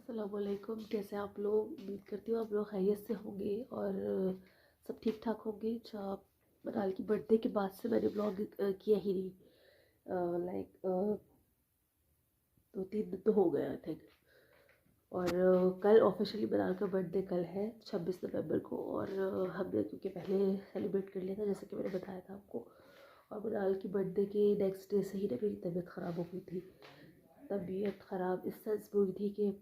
अस्सलामुअलैकुम। कैसे आप लोग? उम्मीद करती हूँ आप लोग खैरियत से होंगे और सब ठीक ठाक होंगे। अच्छा, मनाल की बर्थडे के बाद से मैंने ब्लॉग किया ही नहीं। लाइक 2-3 दिन तो हो गए आई थिंक। और कल ऑफिशियली मनाल का बर्थडे कल है 26 नवंबर को। और हमने क्योंकि पहले सेलिब्रेट कर लिया था जैसे कि मैंने बताया था आपको। और मनाल की बर्थडे के नेक्स्ट डे से ही ना मेरी तबीयत ख़राब हो गई थी। तबीयत ख़राब इस सेंस में हुई थी कि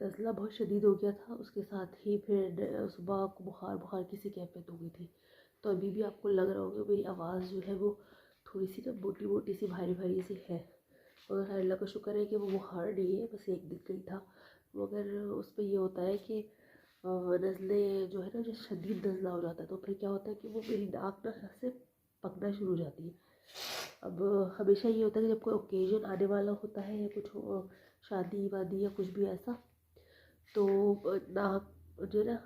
नज़ला बहुत शदीद हो गया था। उसके साथ ही फिर सुबह को बुखार किसी कैफियत हो गई थी। तो अभी भी आपको लग रहा होगा मेरी आवाज़ जो है वो थोड़ी सी ना मोटी मोटी सी भारी सी है। और अल्लाह का शुक्र है कि वो बुखार नहीं है, बस एक दिन का ही था। मगर उस पर यह होता है कि नज़ले जो है ना, जो शदीद नज़ला हो जाता है तो फिर क्या होता है कि वो मेरी नाक ना से पकना शुरू हो जाती है। अब हमेशा ये होता है कि जब कोई ओकेजन आने वाला होता है या कुछ शादी वादी या कुछ भी ऐसा, तो नाक जो है ना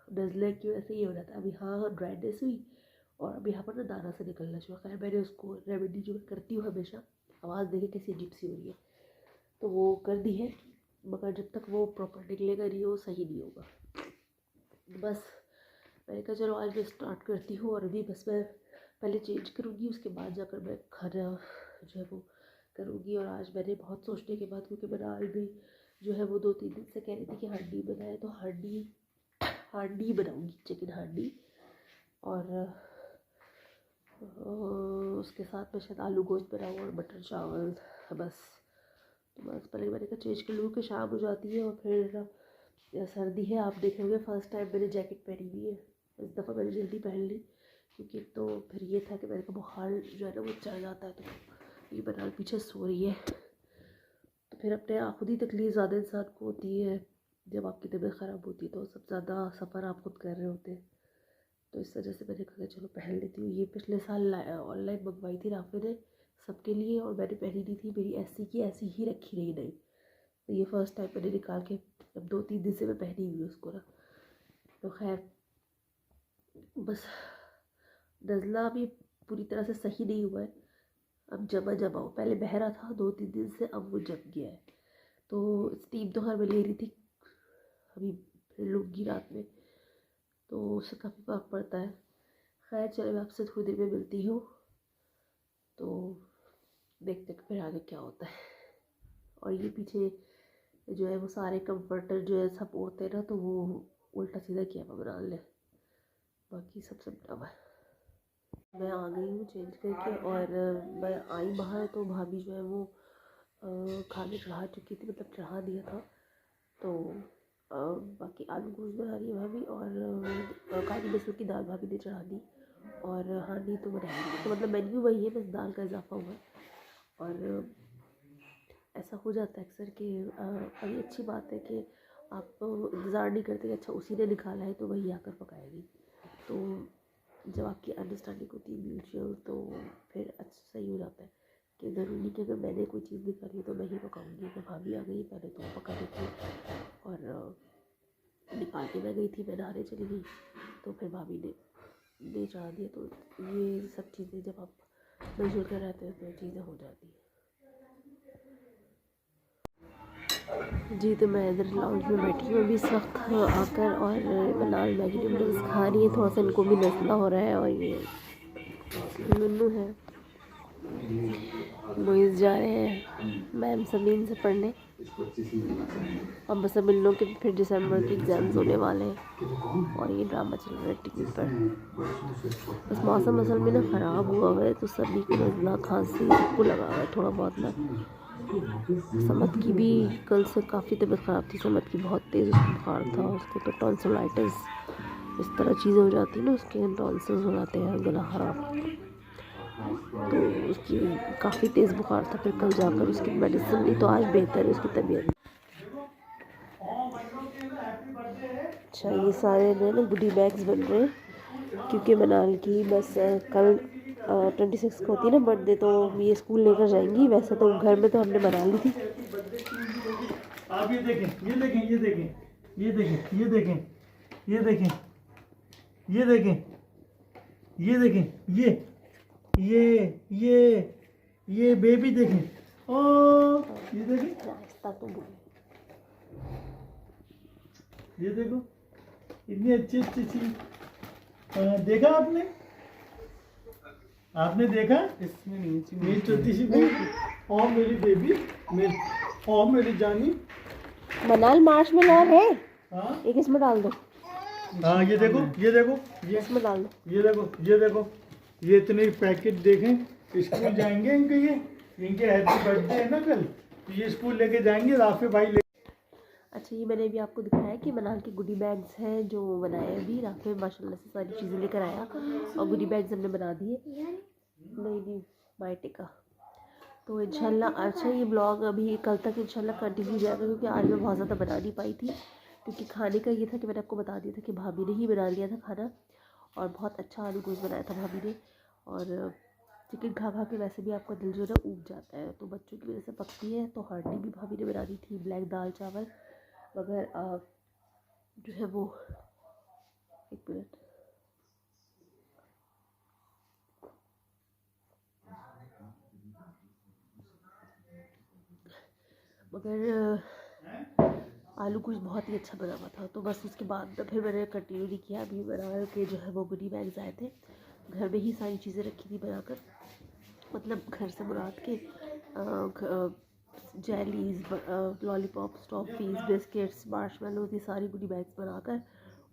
नज़ले की वजह से ये हो जाता है। अब यहाँ ड्राइनेस हुई और अब यहाँ पर ना दाना से निकलना शुरू। खैर मैंने उसको रेमेडी जो मैं करती हूँ हमेशा, आवाज़ देखे कैसी अजीब सी हो रही है, तो वो कर दी है। मगर जब तक वो प्रॉपर निकलेगा नहीं वो सही नहीं होगा। बस मैंने कहा चलो आज मैं स्टार्ट करती हूँ। और अभी बस मैं पहले चेंज करूँगी, उसके बाद जाकर मैं खाना जो है वो करूँगी। और आज मैंने बहुत सोचने के बाद, क्योंकि मनाल भी जो है वो 2-3 दिन से कह रही थी कि हांडी बनाए, तो हांडी बनाऊँगी, चिकन हांडी। और उसके साथ में शायद आलू गोश्त बनाऊँ और मटर चावल। बस तो बस पहले मैंने कहा चेंज कर लूँ कि शाम हो जाती है और फिर सर्दी है। आप देखेंगे फर्स्ट टाइम मैंने जैकेट पहनी हुई है, इस दफ़ा मैंने जल्दी पहन ली क्योंकि तो फिर ये था कि मेरे को बुखार जो है ना वो चढ़ जाता है। तो ये मनाल पीछे सो रही है, तो फिर अपने खुद ही तकलीफ़ ज़्यादा इंसान को होती है जब आपकी तबीयत ख़राब होती है। तो सबसे ज़्यादा सफ़र आप खुद कर रहे होते हैं, तो इस वजह से मैंने कहा चलो पहन लेती हूँ। ये पिछले साल ऑनलाइन मंगवाई थी राफे ने सबके लिए और मैंने पहनी नहीं थी, मेरी ऐसी की ऐसी ही रखी रही नहीं। तो ये फ़र्स्ट टाइम मैंने निकाल के अब 2-3 दिन से मैं पहनी हुई उसको ना। तो खैर बस नज़ला भी पूरी तरह से सही नहीं हुआ है, अब जमा हो। पहले बह रहा था 2-3 दिन से, अब वो जम गया है। तो स्टीम तो खैर मैं ले रही थी, अभी फिर लूँगी रात में, तो उससे काफ़ी फर्क पड़ता है। खैर चलो मैं आपसे थोड़ी देर में मिलती हूँ, तो देखते फिर आगे क्या होता है। और ये पीछे जो है वो सारे कंफर्टर जो है सब होते हैं ना, तो वो उल्टा सीधा किया ममरान ने, बाकी सब समझा हुआ है। मैं आ गई हूँ चेंज करके और मैं आई बाहर, तो भाभी जो है वो खाने चढ़ा चुकी थी, मतलब चढ़ा दिया था। तो बाकी आलू गोश्त बना रही है भाभी और काली मसूर की दाल भाभी ने चढ़ा दी। और हांडी तो बनाएंगे, तो मतलब मेन्यू वही है, बस दाल का इजाफा हुआ है। और ऐसा हो जाता है अक्सर कि अभी अच्छी बात है कि आप इंतज़ार नहीं करते कि अच्छा उसी ने निकाला है तो वही आकर पकाएगी। तो जब आपकी अंडरस्टैंडिंग होती है म्यूचुअल, तो फिर अच्छा सही हो जाता है कि ज़रूरी नहीं कि अगर मैंने कोई चीज़ निकाली है तो मैं ही पकाऊंगी। तो भाभी आ गई, पहले तो पका दी थी और निकाल के मैं गई थी, मैं नहाने चली गई, तो फिर भाभी ने चढ़ा दिया। तो ये सब चीज़ें जब आप मिलजुल कर रहते हैं तो चीज़ें हो जाती हैं जी। तो मैं इधर लाउंज में बैठी हूँ अभी इस वक्त आकर, और मनाल मैगी नूडल्स खा रही है। थोड़ा सा इनको भी नज़ला हो रहा है। और ये नन्नू है, मोइज़ जा रहे हैं मैम समीन से पढ़ने। अब बस अब इन लोग के फिर दिसंबर के एग्ज़ाम्स होने वाले हैं और ये ड्रामा चल रहा है टीवी पर। बस मौसम असल में ना ख़राब हुआ है, तो सभी को नज़ला खांसी सबको लगा हुआ है थोड़ा बहुत ना। समत की भी कल से काफ़ी तबीयत ख़राब थी, समत की बहुत तेज़ उसको बुखार था। उसको तो टॉन्सिलाइटिस इस तरह चीज़ें हो जाती हैं ना, उसके टॉन्सिल्स हो जाते हैं, गला ख़राब, तो उसकी काफ़ी तेज़ बुखार था। फिर कल जाकर उसकी मेडिसिन ली तो आज बेहतर है उसकी तबीयत। अच्छा, ये सारे जो है ना गुडी बैग्स बन रहे हैं क्योंकि मनाल की बस कल 26 को होती है ना बर्थडे, तो ये स्कूल लेकर जाएंगी। वैसे तो घर में तो हमने बना ली थी। आप ये देखें, ये देखें, ये देखें, ये देखें, ये देखें, ये देखें, ये देखें, ये देखें, ये बेबी देखें। ओ ये देखें, आहिस्ता तो बोल। ये देखो इतनी अच्छी अच्छी चीज देखा आपने? आपने देखा? इसमें नहीं मेरी छोटी सी बेबी और मेरी बेबी मेरी और मेरी जानी। मनाल मार्च में और है, हाँ एक इसमें डाल दो, हाँ ये देखो ये देखो ये इसमें डाल दो। ये देखो ये देखो ये इतने पैकेट देखें। स्कूल जाएंगे इनके हैप्पी बर्थडे है ना कल, तो ये स्कूल लेके जाएंगे राफे भाई ले। अच्छा, ये मैंने भी आपको दिखाया कि मनाल के गुडी बैग्स हैं जो बनाए अभी राफे माशाल्लाह से सारी चीज़ें लेकर आया और गुडी बैग्स हमने बना दिए। नहीं माइटे का तो इंशाल्लाह। अच्छा, ये ब्लॉग अभी कल तक इंशाल्लाह कंटिन्यू जाएगा क्योंकि आज मैं बहुत ज़्यादा बना नहीं पाई थी, क्योंकि खाने का ये था कि मैंने आपको बता दिया था कि भाभी ने ही बना लिया था खाना और बहुत अच्छा आलू गोश्त बनाया था भाभी ने। और चिकन खा खा के वैसे भी आपका दिल जो है ना ऊब जाता है, तो बच्चों की वजह से पकती है। तो हांडी भी भाभी ने बना दी थी, ब्लैक दाल चावल, मगर जो है वो एक मिनट मगर आलू कुछ बहुत ही अच्छा बना हुआ था। तो बस उसके बाद फिर मैंने कंटिन्यू नहीं किया। अभी बना के जो है वो गुडी बैग्स आए थे, घर में ही सारी चीज़ें रखी थी बनाकर, मतलब घर से मुराद के जेलीज, लॉलीपॉप्स, टॉफ़ीज़, बिस्किट्स, मार्शमेलोज़, ये सारी गुडी बैग्स बनाकर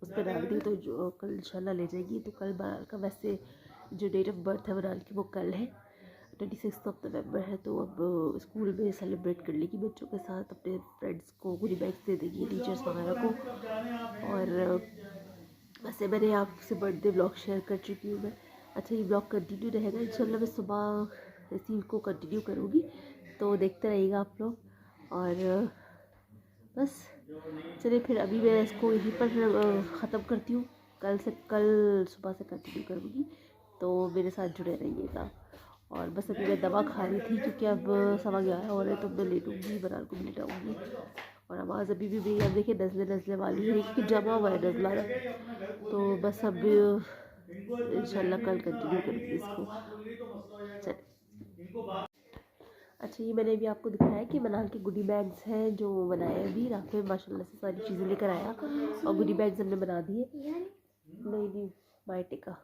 उस पर डाल दी। तो जो कल इंशाल्लाह ले जाएगी। तो कल बनाल का वैसे जो डेट ऑफ बर्थ है बनाल की वो कल है, 26 नवंबर है। तो अब स्कूल में सेलिब्रेट कर लेगी बच्चों के साथ, अपने फ्रेंड्स को गुडी बैग्स दे देगी, टीचर्स वगैरह को। और वैसे मैंने आपसे बर्थडे ब्लॉग शेयर कर चुकी हूँ मैं। अच्छा, ये ब्लॉग कंटिन्यू रहेगा इंशाल्लाह। मैं सुबह इसी को कंटिन्यू करूँगी, तो देखते रहिएगा आप लोग। और बस चलिए फिर अभी मैं इसको यहीं पर ख़त्म करती हूँ। कल सुबह से कंटिन्यू करूँगी, तो मेरे साथ जुड़े रहिएगा। और बस अभी मैं दवा खा रही थी क्योंकि अब 11:15 हो रहे, तो मैं लेटूँगी, बनाल को भी लेटाऊँगी। और आवाज़ अभी भी मेरी अब देखिए नज़ले वाली है क्योंकि जमा हुआ है नज़ला। तो बस अब इंशाल्लाह कल कंटिन्यू करूँगी इसको। चल, अच्छा, ये मैंने भी आपको दिखाया कि मनाल के गुडी बैग्स हैं जो बनाए अभी राफे माशाल्लाह से सारी चीज़ें लेकर आया और गुडी बैग्स हमने बना दिए। नहीं माइटे का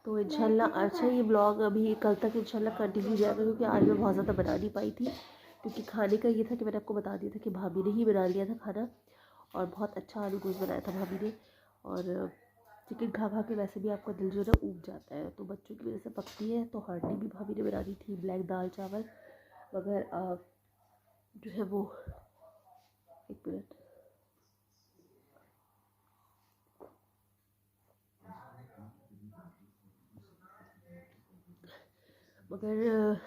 तो इंशाल्लाह। अच्छा, ये ब्लॉग अभी कल तक इंशाल्लाह कंटिन्यू जाएगा क्योंकि आज मैं बहुत ज़्यादा बना नहीं पाई थी, क्योंकि खाने का ये था कि मैंने आपको बता दिया था कि भाभी ने ही बना लिया था खाना और बहुत अच्छा आलू गोश्त बनाया था भाभी ने। और चिकन खा खा के वैसे भी आपका दिल जो है ना ऊब जाता है, तो बच्चों की वजह से पकती है। तो हांडी भी भाभी ने बना दी थी, ब्लैक दाल चावल, मगर जो है वो एक मिनट मगर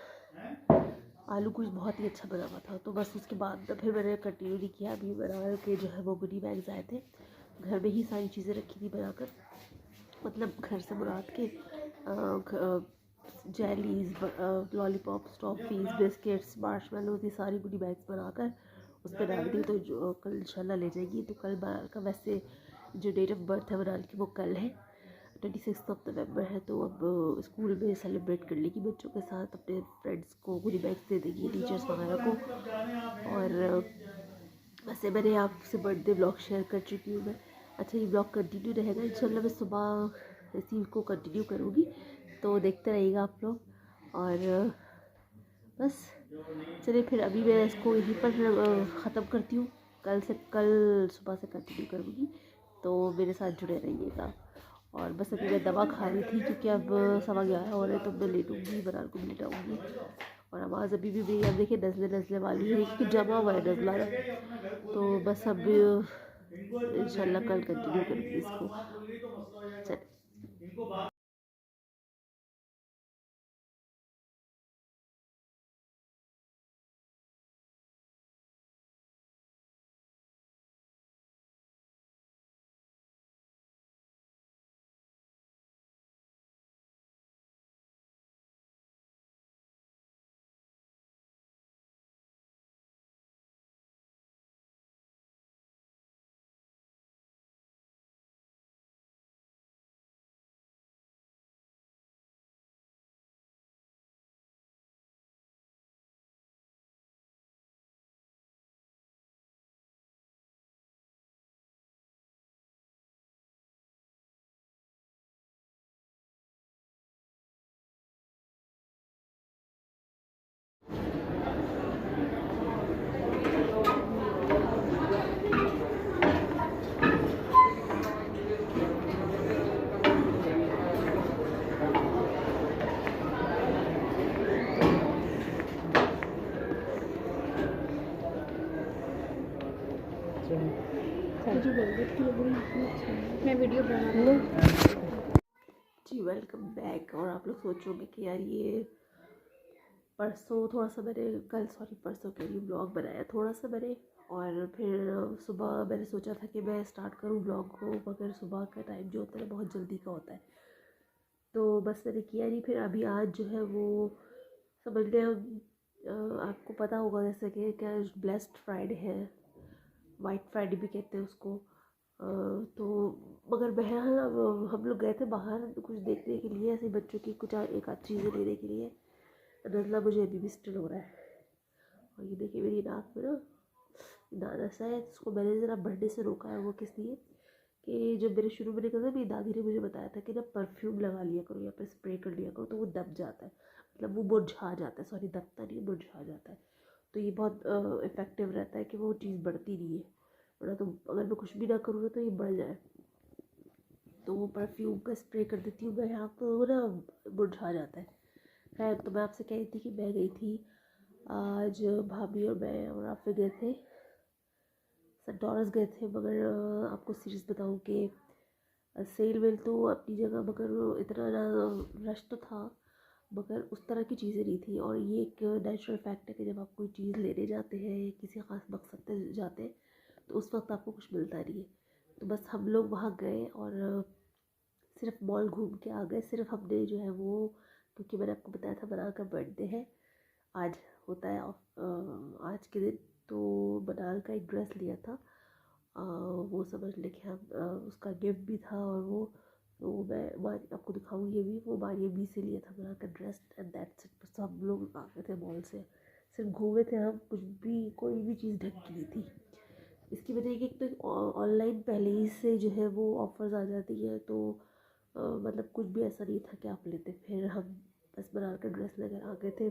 आलू कुछ बहुत ही अच्छा बना हुआ था। तो बस उसके बाद फिर मैंने कंटिन्यू नहीं किया। अभी बना के जो है वो गुडी बैग्स आए थे, घर में ही सारी चीज़ें रखी थी बनाकर, मतलब घर से मुराद के जेलीज, लॉलीपॉप्स, टॉफ़ीज़, बिस्किट्स, मार्शमेलोज़, ये सारी गुडी बैग्स बनाकर उस पर डाल दी। तो जो कल इंशाल्लाह ले जाएगी। तो कल बनाल का वैसे जो डेट ऑफ बर्थ है बनाल की वो कल है, 26 नवंबर है। तो अब स्कूल में सेलिब्रेट कर लेगी बच्चों के साथ, अपने फ्रेंड्स को गुडी बैग्स दे देगी, टीचर्स वगैरह को। और वैसे मैंने आपसे बर्थडे ब्लॉग शेयर कर चुकी हूँ मैं। अच्छा, ये ब्लॉग कंटिन्यू रहेगा इंशाल्लाह। मैं सुबह इसी को कंटिन्यू करूँगी, तो देखते रहिएगा आप लोग। और बस चलिए फिर अभी मैं इसको यहीं पर ख़त्म करती हूँ। कल सुबह से कंटिन्यू करूँगी, तो मेरे साथ जुड़े रहिएगा। और बस अभी मैं दवा खा रही थी क्योंकि अब 11:15 हो रहे, तो मैं लेटूँगी, बनाल को भी लेटाऊँगी। और आवाज़ अभी भी मेरी अब देखिए नज़ले वाली है क्योंकि जमा हुआ है नज़ला। तो बस अब इंशाल्लाह कल कंटिन्यू करूँगी इसको। चल। मुझे वेलवेट की लग रही है अच्छा है। मैं वीडियो बना रही हूँ। जी वेलकम बैक। और आप लोग सोचोगे कि यार ये परसों थोड़ा सा मैंने परसों के लिए ब्लॉग बनाया थोड़ा सा मैंने, और फिर सुबह मैंने सोचा था कि मैं स्टार्ट करूँ ब्लॉग को, मगर सुबह का टाइम जो होता है बहुत जल्दी का होता है, तो बस मैंने किया नहीं। फिर अभी आज जो है वो समझ लें आपको पता होगा जैसे कि क्या ब्लेस्ड फ्राइडे है, वाइट फ्राइडे भी कहते हैं उसको। तो मगर बहरहाल हम लोग गए थे बाहर कुछ देखने के लिए, ऐसे बच्चों की कुछ एक आध चीज़ें लेने के लिए। नज़ला मुझे अभी भी स्टिल हो रहा है। और ये देखिए मेरी नाक में ना दाना सा है, उसको मैंने ज़रा बढ़ने से रोका है। वो किस लिए कि जब मेरे शुरू में निकलता मेरी दादी ने मुझे बताया था कि ना परफ्यूम लगा लिया करो या फिर स्प्रे कर लिया करो तो वो दब जाता है, मतलब वो मुरझा जाता है, सॉरी दबता नहीं मुरझा जाता है। तो ये बहुत इफ़ेक्टिव रहता है कि वो चीज़ बढ़ती नहीं है, वरना तो अगर मैं कुछ भी ना करूँ तो ये बढ़ जाए। तो वो परफ्यूम का स्प्रे कर देती हूँ मैं यहाँ पर, वो ना मुरझा जाता है। खैर तो मैं आपसे कह रही थी कि मैं गई थी आज, भाभी और मैं और आप गए थे सेंटोरस गए थे। मगर आपको सीरियस बताऊँ कि सेल वेल तो अपनी जगह, मगर इतना ना रश तो था, मगर उस तरह की चीज़ें नहीं थी। और ये एक नेचुरल फैक्ट है कि जब आप कोई चीज़ लेने जाते हैं या किसी ख़ास मकसद से जाते हैं तो उस वक्त आपको कुछ मिलता नहीं है। तो बस हम लोग वहाँ गए और सिर्फ मॉल घूम के आ गए। सिर्फ हमने जो है वो, क्योंकि मैंने आपको बताया था मनाल का बर्थडे है आज, होता है आज के दिन, तो मनाल का एक ड्रेस लिया था। वो समझ लें कि हम उसका गिफ्ट भी था। और वो तो मैं आपको दिखाऊंगी अभी, वो मारिया बी से लिया था मनाल का ड्रेस एंड दैट्स इट। बस हम लोग आ गए थे मॉल से, सिर्फ घूमे थे हम, कुछ भी कोई भी चीज़ ढंग की नहीं थी। इसकी वजह कि एक तो ऑनलाइन पहले ही से जो है वो ऑफ़र्स आ जाती है, तो मतलब कुछ भी ऐसा नहीं था कि आप लेते। फिर हम बस बनारस का ड्रेस लेकर आ गए थे।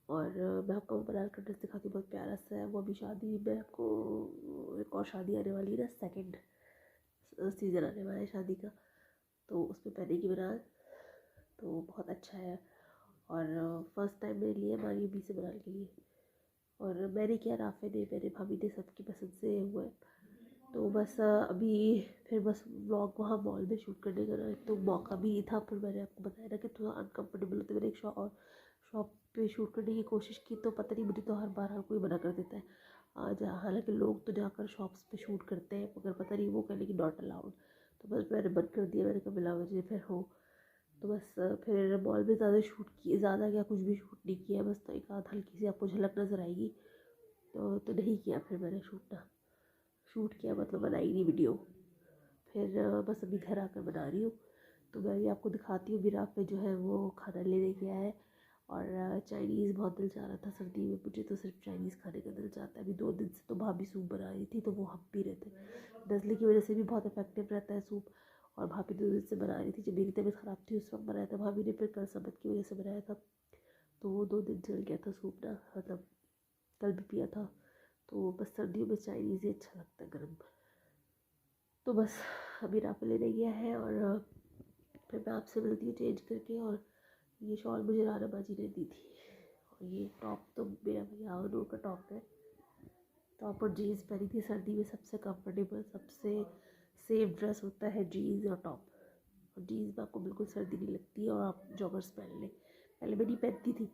और मैं आपको बनारस का ड्रेस दिखाती हूँ, बहुत प्यारा सा है वो। अभी शादी में आपको एक और शादी आने वाली है ना, सेकंड सीज़न आने वाला है शादी का, तो उसमें पहनेगी बनारस, तो बहुत अच्छा है। और फर्स्ट टाइम मैंने लिया मारिया बी से बनारस के लिए। और मैंने किया, राफे ने, मेरे भाभी ने, सबकी पसंद से हुआ है। तो बस अभी फिर बस व्लॉग वहाँ मॉल में शूट करने का तो मौका भी नहीं था। फिर मैंने आपको बताया ना कि थोड़ा अनकम्फर्टेबल होता है। मैंने एक शॉप पे शूट करने की कोशिश की, तो पता नहीं मुझे तो हर कोई मना कर देता है। आज हालांकि लोग तो जाकर शॉप्स पे शूट करते हैं, मगर पता नहीं वो कहने की नॉट अलाउड। तो बस मैंने बंद कर दिया, मैंने कहा मिला मुझे फिर हो। तो बस फिर मॉल में ज़्यादा शूट किए, ज़्यादा क्या कुछ भी शूट नहीं किया, बस तो एक आध हल्की सी आपको झलक नज़र आएगी, तो नहीं किया फिर मैंने शूट किया, मतलब बनाई नहीं वीडियो। फिर बस अभी घर आकर बना रही हूँ। तो मैं भी आपको दिखाती हूँ। विराट पे जो है वो खाना लेने गया है, और चाइनीज़ बहुत दिल चाह रहा था सर्दी में, मुझे तो सिर्फ चाइनीज़ खाने का दिल चाहता है। अभी 2 दिन से तो भाभी सूप बना रही थी, तो वो हम पी रहे थे। नज़ले की वजह से भी बहुत इफेक्टिव रहता है सूप, और भाभी 2 दिन से बना रही थी। जब मेरी तबीयत ख़राब थी उस वक्त बनाया था भाभी ने, फिर कल सबत की वजह से बनाया था, तो वो 2 दिन चल गया था सूप ना, मतलब कल भी पिया था। तो बस सर्दियों में चाइनीज़ ही अच्छा लगता है गर्म। तो बस अभी राफे लेने गया है, और फिर मैं आपसे मिलती हूँ चेंज करके। और ये शॉल मुझे राना बाजी ने दी थी, और ये टॉप तो मेरा भैया और का टॉप है। टॉप और जीन्स पहनी थी सर्दी में, सबसे कंफर्टेबल सबसे सेफ ड्रेस होता है जीन्स और टॉप। और जीन्स में आपको बिल्कुल सर्दी नहीं लगती है, और आप जॉगर्स पहन लें। पहले मैं नहीं पहनती थी,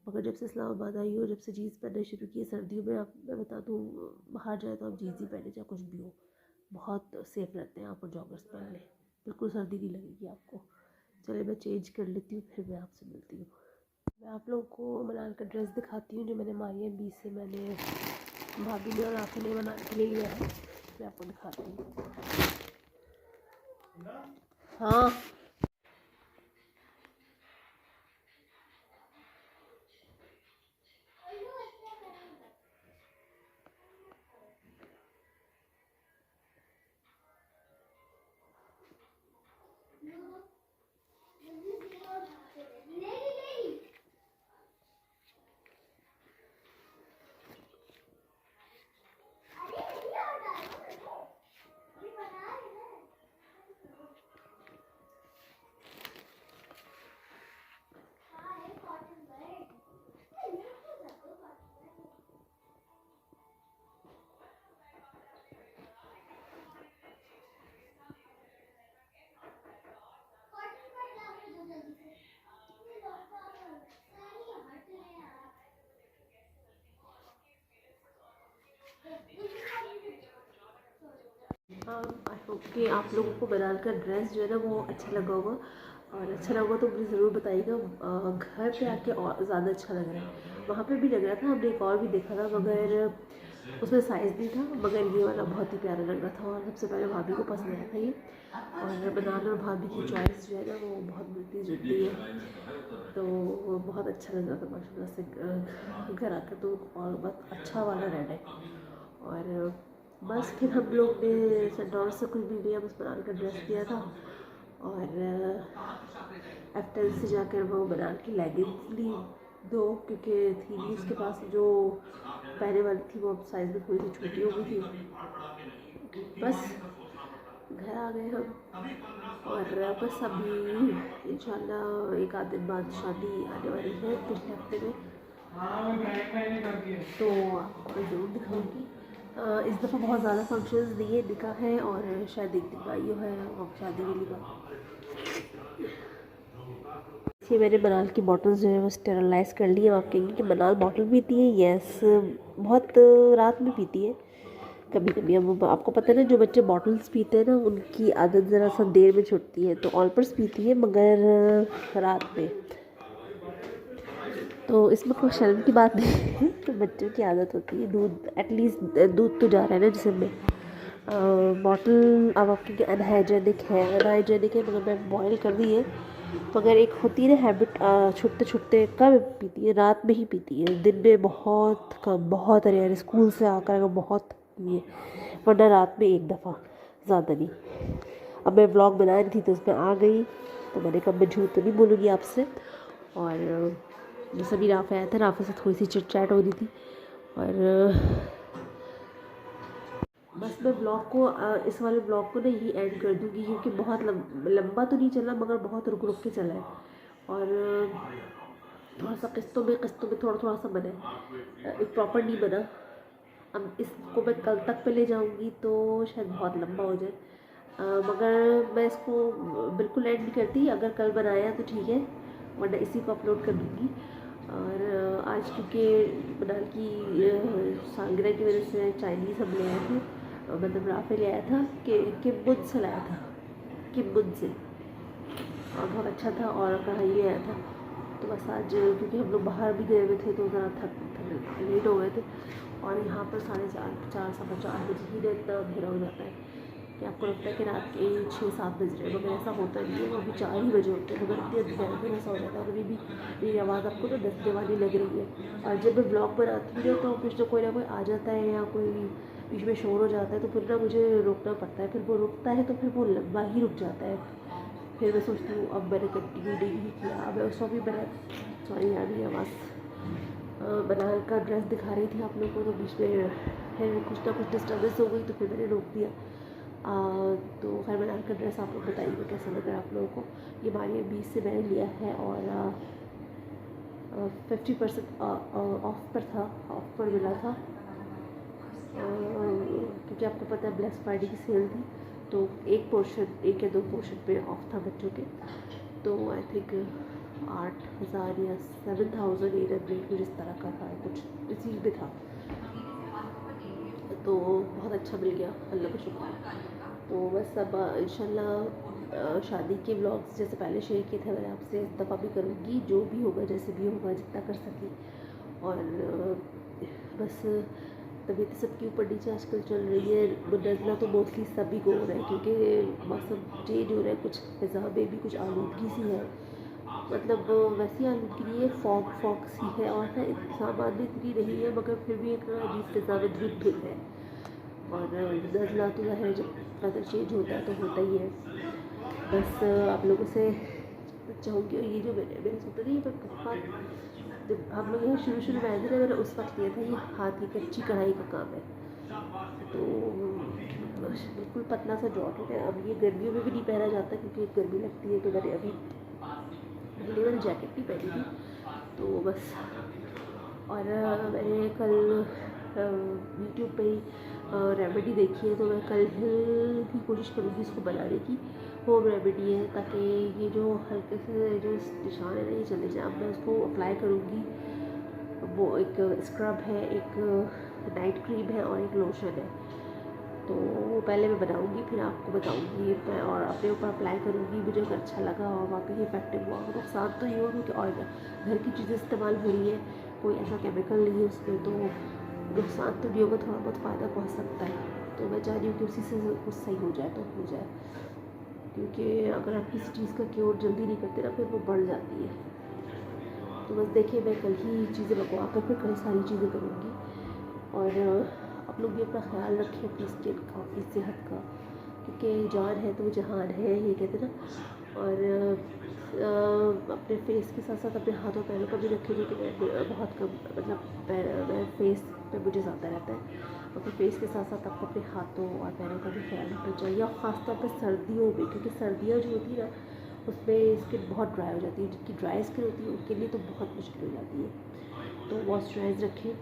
मगर जब से इस्लामाबाद आई हो, जब से जीन्स पहनना शुरू की सर्दियों में, आप मैं बता दूँ बाहर जाए तो आप जीन्स ही पहने, चाहे कुछ भी हो, बहुत सेफ रहते हैं। आप और जॉगर्स पहन लें, बिल्कुल सर्दी नहीं लगेगी आपको। चलिए मैं चेंज कर लेती हूँ, फिर मैं आपसे मिलती हूँ। मैं आप लोगों को मलाल का ड्रेस दिखाती हूँ जो मैंने मारिया बी से, मैंने भाभी ने और आँखें ने बना के ले लिया है। मैं आपको दिखाती हूँ। हाँ आई होप कि आप लोगों को बनाल का ड्रेस जो है ना वो अच्छा लगा होगा, और अच्छा लगा तो मुझे ज़रूर बताइएगा। घर पे आके और ज़्यादा अच्छा लग रहा है, वहाँ पे भी लग रहा था, हमने एक और भी देखा था मगर उसमें साइज़ नहीं था, मगर ये वाला बहुत ही प्यारा लग रहा था और सबसे पहले भाभी को पसंद आया था ये। और बनाल और भाभी की चॉइस जो है ना वो बहुत मिलती जुलती है, तो वो बहुत अच्छा लग रहा था माशाल्लाह से। घर आकर तो और बहुत अच्छा वाला रेड है। और बस फिर हम लोग ने सेंटोर से कुछ भी लिया, बस बनाल का ड्रेस दिया था, और एफटेल से जाकर वो बनाल की लेगिंग्स ली 2, क्योंकि थी नहीं उसके पास जो पहले वाली थी, वो अब साइज़ में थोड़ी सी छोटी हो गई थी। बस घर आ गए हम, और बस अभी इंशाल्लाह एक आध दिन बाद शादी आने वाली है पिछले हफ्ते में, तो आपको मैं ज़रूर दिखाऊंगी। इस दफ़ा बहुत ज़्यादा फंक्शंस दिए निकाह है और शायद एक दिखाइयो है और शादी वाली बात। ये मैंने बनाल की बॉटल्स जो है वो स्टेरलाइज़ कर ली है। आप कहेंगे कि बनाल बॉटल पीती है? यस, बहुत रात में पीती है कभी कभी। अब आपको पता है ना, जो बच्चे बॉटल्स पीते हैं ना उनकी आदत ज़रा सा देर में छुटती है, तो ऑलपर्स पीती है मगर रात में, तो इसमें कोई शर्म की बात नहीं है। तो बच्चों की आदत होती है, दूध एटलीस्ट दूध तो जा रहा है ना जिसमें। बॉटल अब आपकी अनहाइजेनिक है मगर मैं बॉयल कर दी है, मगर एक होती है ना हैबिट, छुटते छुटते कब पीती है? रात में ही पीती है, दिन में बहुत कम, बहुत रेयर, स्कूल से आकर अगर बहुत ये, वरना रात में एक दफ़ा, ज़्यादा नहीं। अब मैं व्लॉग बना रही थी तो उसमें आ गई, तो मैंने कहा मैं झूठ तो नहीं बोलूँगी आपसे। और जैसे भी राफ़ा आया था, राफ़ा से थोड़ी सी चिट चैट हो रही थी, और बस मैं ब्लॉग को इस वाले ब्लॉग को ना यही एंड कर दूँगी, क्योंकि बहुत लंबा तो नहीं चला मगर बहुत रुक रुक के चला है, और थोड़ा सा किस्तों में थोड़ा थोड़ा सा बना है, एक प्रॉपर नहीं बना। अब इसको मैं कल तक पे ले जाऊँगी तो शायद बहुत लंबा हो जाए, मगर मैं इसको बिल्कुल एंड नहीं करती। अगर कल बनाया तो ठीक है, वरना इसी को अपलोड कर दूँगी। और आज क्योंकि बनाल की सालगिरह की वजह से चाइनीज़ हम ले आए थे, मतलब राफ़े ले आया था कि किम्बुद से लाया था, किम्बुद से, और बहुत अच्छा था, और कढ़ाई ले आया था। तो बस आज क्योंकि हम लोग बाहर भी गए हुए थे तो ज़रा थक लेट हो गए थे, और यहाँ पर 4:30 सवा 4 बजे ही इतना अंधेरा हो जाता है कि आपको लगता है कि रात के 6-7 बज रहे हैं, मगर ऐसा होता नहीं है, वो अभी 4 ही बजे होते हैं, मगर इतने अंधेरा ऐसा हो जाता है। और अभी भी मेरी आवाज़ आपको तो डसने वाली लग रही है, और जब मैं ब्लॉग बनाती हूँ तो कुछ तो कोई ना कोई आ जाता है या कोई बीच में शोर हो जाता है, तो फिर ना मुझे रोकना पड़ता है, फिर वो रुकता है तो फिर वो लंबा ही रुक जाता है। फिर मैं सोचती हूँ अब मैंने कंटिन्यू नहीं किया। अब मैं उसको भी बना, सॉरी आ रही आवाज़, बनाल का ड्रेस दिखा रही थी आप लोगों को, तो बीच में फिर कुछ ना कुछ डिस्टर्बेंस हो गई, तो फिर मैंने रोक दिया। तो खैर बनाल का ड्रेस आप लोग बताइए कैसा लग रहा है आप लोगों को। ये मानिए 20 से मैंने लिया है, और 50% ऑफ पर था, ऑफ पर मिला था, क्योंकि आपको पता है ब्लैक फ्राइडे की सेल थी, तो एक या दो पोर्शन पे ऑफ था बच्चों के। तो आई थिंक 8,000 या 7,800 कुछ इस तरह का था, कुछ इसी में था, तो बहुत अच्छा मिल गया, अल्लाह का शुक्र। तो बस अब इंशाल्लाह शादी के व्लॉग्स जैसे पहले शेयर किए थे, मैं आपसे इस दफ़ा भी करूँगी, जो भी होगा जैसे भी होगा जितना कर सकी। और बस तबीयत सबकी ऊपर नीचे आजकल चल रही है, नज़ला तो मोस्टली सभी को हो रहा है, क्योंकि मौसम चेंज हो रहा है, कुछ फिज़ा में भी कुछ आलूदगी सी है, मतलब वैसी आलूदगी नहीं है, फॉग सी है, और ना सामान भी इतनी नहीं है, मगर फिर भी एक अजीब फिज़ा में धुंध है। और नज़ला तो है, जब वेदर चेंज होता है तो होता ही है। बस आप लोगों से चाहूँगी, और ये जो मैंने सोचा नहीं, मैं बहुत, जब हम लोग यहाँ शुरू में आए थे ना, मैंने उस वक्त लिया था, ये हाथ की कच्ची कढ़ाई का काम है, तो बिल्कुल पतला सा जॉकेट है। अब ये गर्मियों में भी नहीं पहना जाता क्योंकि गर्मी लगती है, तो मैंने अभी मैंने जैकेट नहीं पहनी थी, तो बस। और मैंने कल यूट्यूब पे ही रेमेडी देखी है, तो मैं कल भी कोशिश करूँगी इसको बनाने की। होम रेमेडी है, ताकि ये जो हल्के से जो निशान है ना ये चले जाए। अब मैं उसको अप्लाई करूँगी। वो एक स्क्रब है, एक नाइट क्रीम है, और एक लोशन है। तो पहले मैं बनाऊँगी फिर आपको बताऊँगी मैं, और अपने ऊपर अप्लाई करूँगी। मुझे अगर अच्छा लगा और वाकई इफेक्टिव हुआ, नुकसान तो ये होगा कि और घर की चीज़ें इस्तेमाल हो रही है, कोई ऐसा केमिकल नहीं है उसमें, तो नुकसान तो नहीं होगा, थोड़ा बहुत फ़ायदा पहुँच सकता है। तो मैं चाह रही हूँ कि उसी से कुछ सही हो जाए तो हो जाए, क्योंकि अगर आप किसी चीज़ का क्योर जल्दी नहीं करते ना फिर वो बढ़ जाती है। तो बस देखिए मैं कल ही चीज़ें मंगवा कर फिर कई सारी चीज़ें करूँगी। और आप लोग भी अपना ख्याल रखें अपनी स्किन का, अपनी सेहत का, क्योंकि जान है तो जहान है, ये कहते हैं ना। और अपने फेस के साथ साथ अपने हाथों पैरों का भी रखें, जो कि मैं बहुत कम, मतलब मैं फेस पे मुझे ज़्यादा रहता है। अपने फेस के साथ साथ आपको अपने हाथों और पैरों का भी ख्याल रखना चाहिए, और ख़ासतौर पर सर्दियों में, क्योंकि सर्दियाँ जो होती है ना उसमें स्किन बहुत ड्राई हो जाती है। जिनकी ड्राई स्किन होती है उनके लिए तो बहुत मुश्किल हो जाती है। तो मॉइस्चराइज रखें,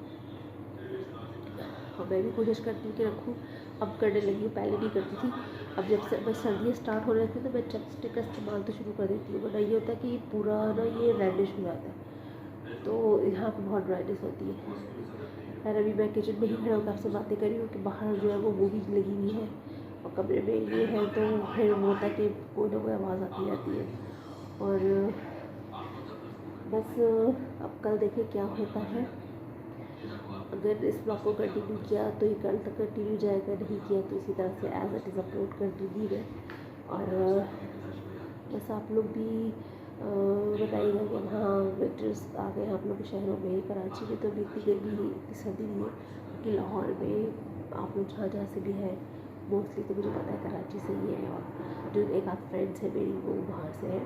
और मैं भी कोशिश करती हूँ कि रखूँ, अब करने लगी हूँ, पहले नहीं करती थी। अब जब से बस सर्दियाँ स्टार्ट होने लगती है तो मैं चपस्टिक का इस्तेमाल तो शुरू कर देती हूँ, वरना ये होता है कि पूरा ना ये रेडिश हो जाता है, तो यहाँ पे बहुत ड्राइनेस होती है। खैर अभी मैं किचन में ही खड़े होकर आपसे बातें कर रही हूँ कि बाहर जो है वो मूवी लगी हुई है, और कमरे में ये है, तो फिर वो होता है कि कोई ना कोई आवाज़ आती रहती है। और बस अब कल देखें क्या होता है। अगर इस ब्लॉग को कंटिन्यू किया तो ये कल तक कंटिन्यू जाएगा, नहीं किया तो इसी तरह से एज इट इज़ अपलोड कर दूँगी मैं। और बस आप लोग भी बताइएगा कि हाँ विंटर्स आ गए आप लोग के शहरों में। कराची में तो अभी इतनी गर्मी नहीं, इतनी सर्दी नहीं है, क्योंकि लाहौर में आप लोग जहाँ जहाँ से भी हैं, मोस्टली तो मुझे पता है कराची से ही है, और जो एक आध फ्रेंड्स है मेरी वो बाहर से है।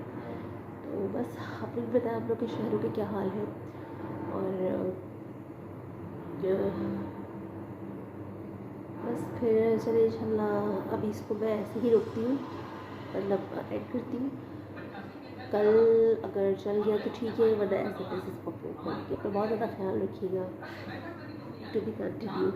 तो बस आप लोग बताएं आप लोग के शहरों के क्या हाल है। और बस फिर चलिए इंशाल्लाह अभी इसको मैं ऐसे ही रोकती हूँ, मतलब एड करती हूँ। कल अगर चल गया तो ठीक है, वरना ऐसे इसको अपलोड करेंगे। अपना बहुत ज़्यादा ख्याल रखिएगा। To be continue.